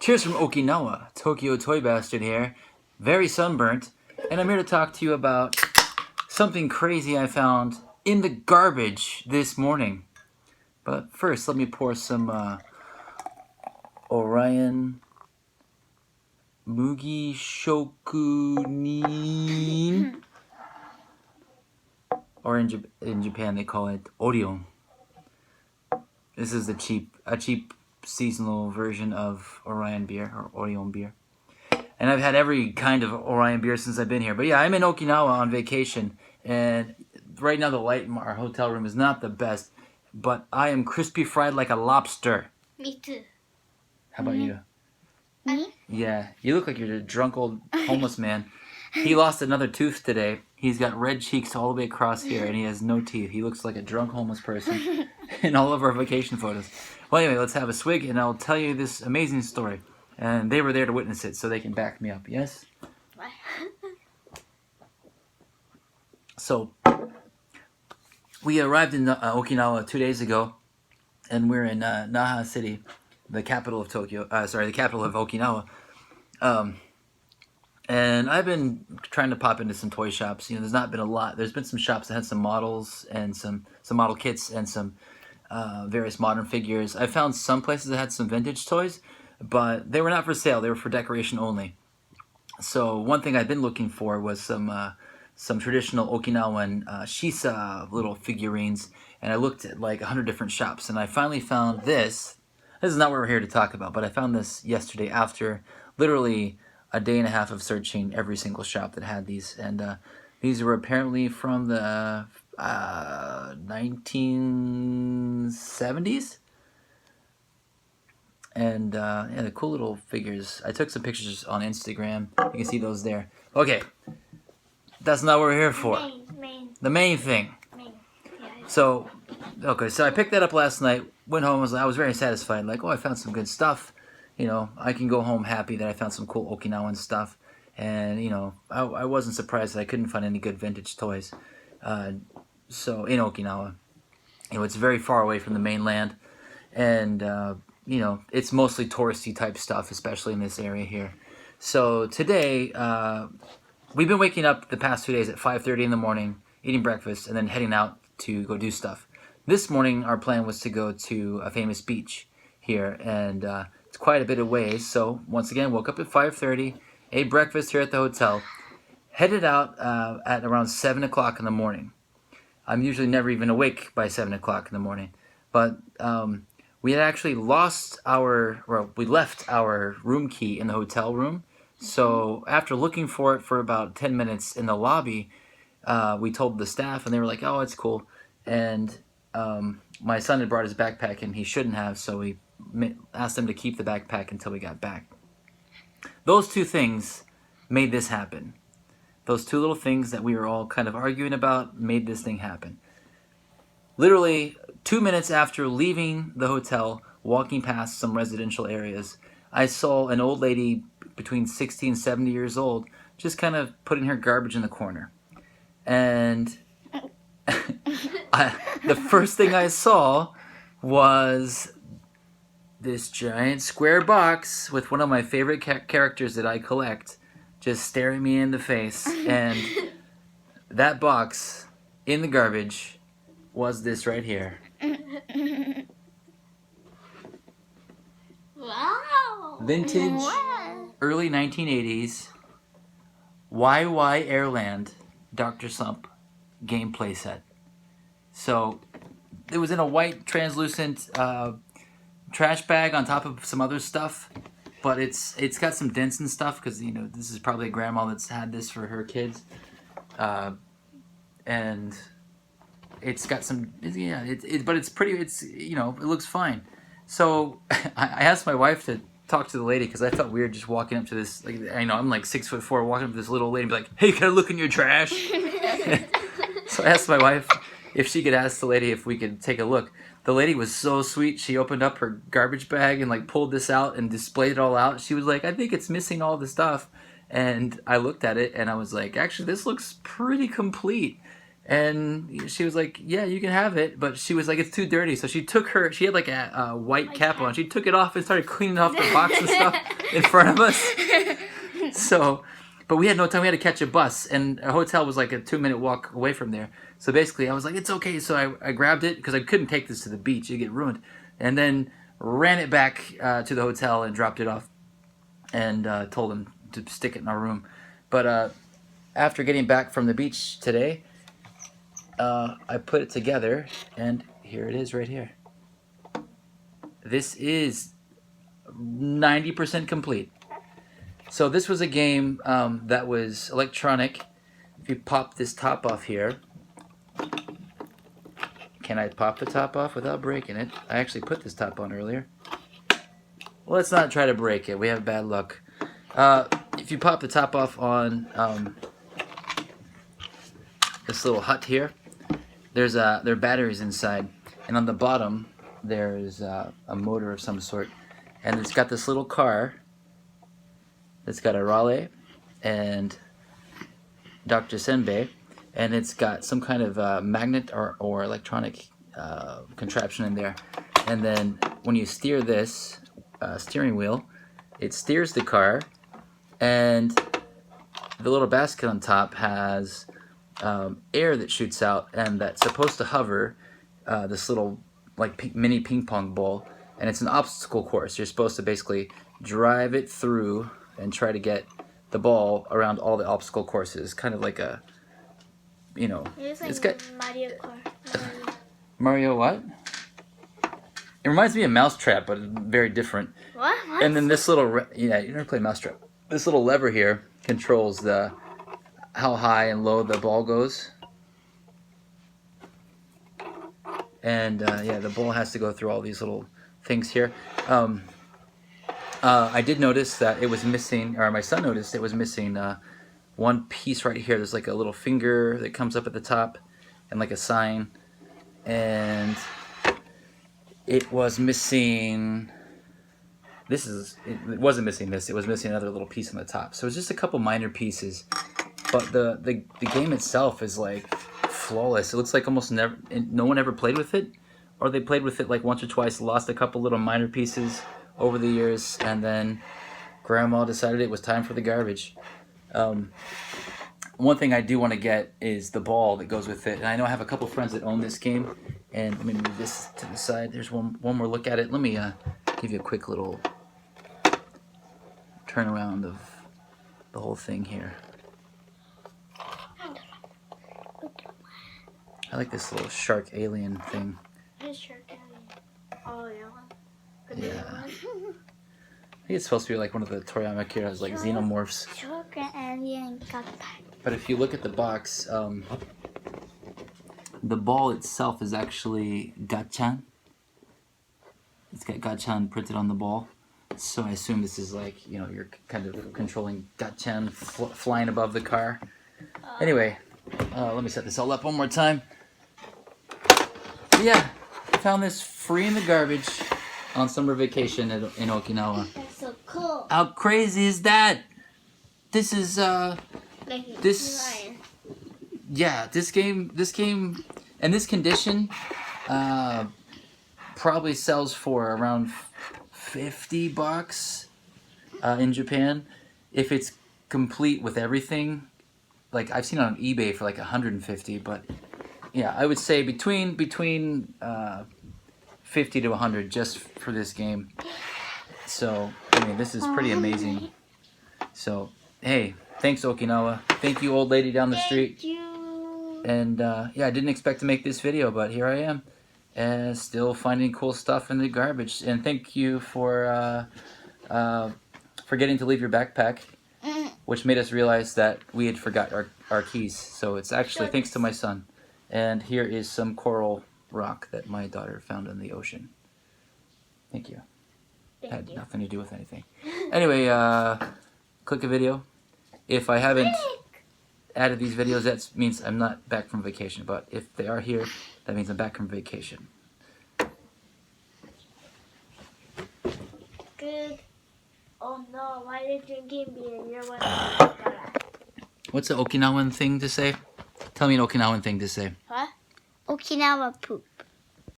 Cheers from Okinawa, Tokyo Toy Bastard here, very sunburnt, and I'm here to talk to you about something crazy I found in the garbage this morning. But first, let me pour some Orion Mugi Shokunin, or in Japan they call it Orion. This is a cheap seasonal version of Orion beer, or Orion beer. And I've had every kind of Orion beer since I've been here. But yeah, I'm in Okinawa on vacation, and right now the light in our hotel room is not the best, but I am crispy fried like a lobster. Me too. How about you? Me? Yeah, you look like you're a drunk old homeless man. He lost another tooth today. He's got red cheeks all the way across here, and he has no teeth. He looks like a drunk homeless person in all of our vacation photos. Well, anyway, let's have a swig, and I'll tell you this amazing story. And they were there to witness it, so they can back me up, yes? So, we arrived in Okinawa 2 days ago, and we're in Naha City, the capital of the capital of Okinawa. And I've been trying to pop into some toy shops. You know, there's not been a lot. There's been some shops that had some models and some model kits and some various modern figures. I found some places that had some vintage toys, but they were not for sale. They were for decoration only. So one thing I've been looking for was some traditional Okinawan shisa little figurines, and I looked at like 100 different shops, and I finally found this. This is not what we're here to talk about, but I found this yesterday after literally a day and a half of searching every single shop that had these, and these were apparently from the 1970s, and yeah, the cool little figures. I took some pictures on Instagram. You can see those there. Okay, that's not what we're here for. The main thing. So, okay, so I picked that up last night. Went home. I was very satisfied. Like, oh, I found some good stuff. You know, I can go home happy that I found some cool Okinawan stuff. And, you know, I wasn't surprised that I couldn't find any good vintage toys. So, in Okinawa. You know, it's very far away from the mainland. And, you know, it's mostly touristy type stuff, especially in this area here. So, today, we've been waking up the past 2 days at 5:30 in the morning, eating breakfast, and then heading out to go do stuff. This morning, our plan was to go to a famous beach here, and it's quite a bit of ways. So once again, woke up at 5:30, ate breakfast here at the hotel, headed out at around 7 o'clock in the morning. I'm usually never even awake by 7 o'clock in the morning, but we had actually left our room key in the hotel room. So after looking for it for about 10 minutes in the lobby, we told the staff, and they were like, "Oh, it's cool." And my son had brought his backpack, and he shouldn't have, so we asked him to keep the backpack until we got back. Those two things made this happen. Those two little things that we were all kind of arguing about made this thing happen. Literally 2 minutes after leaving the hotel, walking past some residential areas, I saw an old lady between 60 and 70 years old just kind of putting her garbage in the corner. And the first thing I saw was this giant square box with one of my favorite characters that I collect just staring me in the face. And that box in the garbage was this right here. Wow! Vintage, early 1980s, YY Airland Dr. SLUMP game play set. So it was in a white translucent trash bag on top of some other stuff, but it's got some dents and stuff because, you know, this is probably a grandma that's had this for her kids, and it's got some, yeah, but it's pretty, it's, you know, it looks fine. So I asked my wife to talk to the lady because I felt weird just walking up to this, like, I know I'm like 6'4", walking up to this little lady and be like, "Hey, can I look in your trash?" So I asked my wife if she could ask the lady if we could take a look. The lady was so sweet. She opened up her garbage bag and like pulled this out and displayed it all out. She was like, "I think it's missing all the stuff." And I looked at it and I was like, "Actually, this looks pretty complete." And she was like, yeah, you can have it. But she was like, it's too dirty. So she had like a white cap on. She took it off and started cleaning off the box and stuff in front of us. So, but we had no time. We had to catch a bus. And a hotel was like a 2-minute walk away from there. So basically, I was like, it's okay. So I grabbed it because I couldn't take this to the beach. It'd get ruined. And then ran it back to the hotel and dropped it off. And told them to stick it in our room. But after getting back from the beach today, I put it together, and here it is right here. This is 90% complete. So this was a game that was electronic. If you pop this top off here, can I pop the top off without breaking it? I actually put this top on earlier. Well, let's not try to break it. We have bad luck. If you pop the top off on this little hut here, there are batteries inside, and on the bottom there's a motor of some sort, and it's got this little car that's got a Raleigh and Dr. Senbei, and it's got some kind of magnet or electronic contraption in there. And then when you steer this steering wheel, it steers the car, and the little basket on top has air that shoots out, and that's supposed to hover this little like mini ping pong ball, and it's an obstacle course. You're supposed to basically drive it through and try to get the ball around all the obstacle courses, kind of like a, you know, it's got Mario Kart. Mario what? It reminds me of Mousetrap, but very different. What? And then this little yeah, you never played Mousetrap. This little lever here controls how high and low the ball goes. And yeah, the ball has to go through all these little things here. I did notice that it was missing, or my son noticed it was missing one piece right here. There's like a little finger that comes up at the top and like a sign. And it was missing, it wasn't missing this, it was missing another little piece on the top. So it's just a couple minor pieces. But the game itself is like flawless. It looks like almost no one ever played with it, or they played with it like once or twice, lost a couple little minor pieces over the years, and then Grandma decided it was time for the garbage. One thing I do want to get is the ball that goes with it, and I know I have a couple friends that own this game. And let me move this to the side. There's one more look at it. Let me give you a quick little turnaround of the whole thing here. I like this little shark alien thing. Shark alien. Oh, yeah. Yeah. I think it's supposed to be like one of the Toriyama Akira's, like xenomorphs. Shark alien got back. But if you look at the box, the ball itself is actually Gachan. It's got Gachan printed on the ball. So I assume this is like, you know, you're kind of controlling Gachan flying above the car. Anyway, let me set this all up one more time. Yeah, I found this free in the garbage on summer vacation in Okinawa. That's so cool. How crazy is that? This is Like this. Yeah, this game, and this condition, probably sells for around $50 in Japan. If it's complete with everything, like I've seen it on eBay for like $150, but yeah, I would say between 50 to 100 just for this game. So I mean, this is pretty amazing. So hey, thanks Okinawa. Thank you, old lady down the street. Thank you. And yeah, I didn't expect to make this video, but here I am, and still finding cool stuff in the garbage. And thank you for forgetting to leave your backpack, which made us realize that we had forgot our keys. So it's actually thanks to my son. And here is some coral rock that my daughter found in the ocean. Thank you. Had nothing to do with anything. Anyway, click a video. If I haven't added these videos, that means I'm not back from vacation. But if they are here, that means I'm back from vacation. Good. Oh no, why are you drinking beer? You're one. What's the Okinawan thing to say? Tell me an Okinawan thing to say. What? Okinawa poop.